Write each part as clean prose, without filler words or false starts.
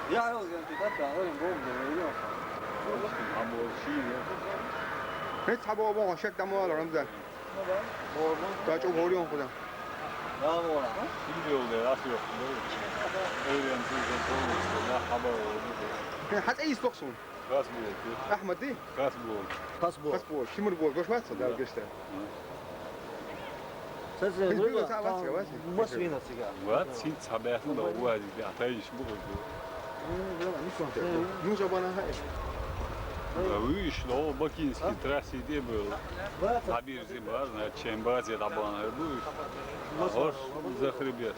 Ja, heel goed. Dat daar, een boom. Allemaal zien. هیچ هوا با شک دم ولا رمضان تا çok oluyor burada. Ja, voilà. Şimdi nasıl yok? Öğrenciler konuşuyor. Haber oldu. حتى اي استقسم Kasbol. احمد دي Kasbol. Paspoort. باسبور شمر بول باش ما تصدق قشته Sen sen Biz böyle bir saat var, var. Mas vina sigar. Wat sinds habersen da rua de atrás bu. موسى bana hay Bu iş o makinesi trasi diye böyle. Haber var, ne çembaz ya da bana bu. Hoş zahribiyat.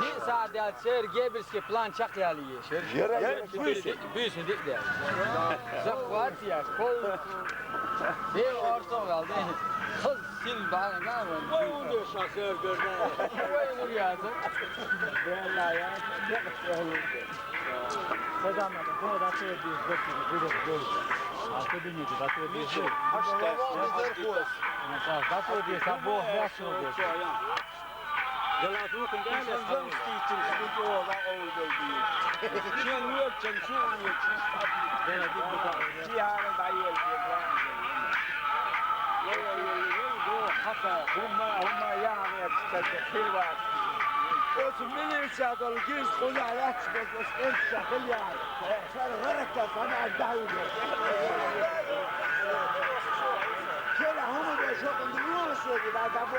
Die saat dat zeer geberske plan çakyaliye. Büyüsün dik de. Zakvat ya kol. Bir orta kaldı. Kız sil bana ne var? Bu diyor şakır gördün. Bu vuruyordu. Vallahi ya. Sedanmadan bu da söyledi. Bu. Altı bin yedi. Batı bir. Haşta. Batı bir. Sen bu yaş oluyor. Yalan kan gel sen için bu da oldu diye. Sen yok sen şu yok. Ben de bu cihanın dayı hatta huma yani çıkacak var. O من شغال الجيش خذ على احسبك بس انت شغال يعني عشان غرقت انا الدعوه كده هم بيشوفوا الناس اللي بعد ابو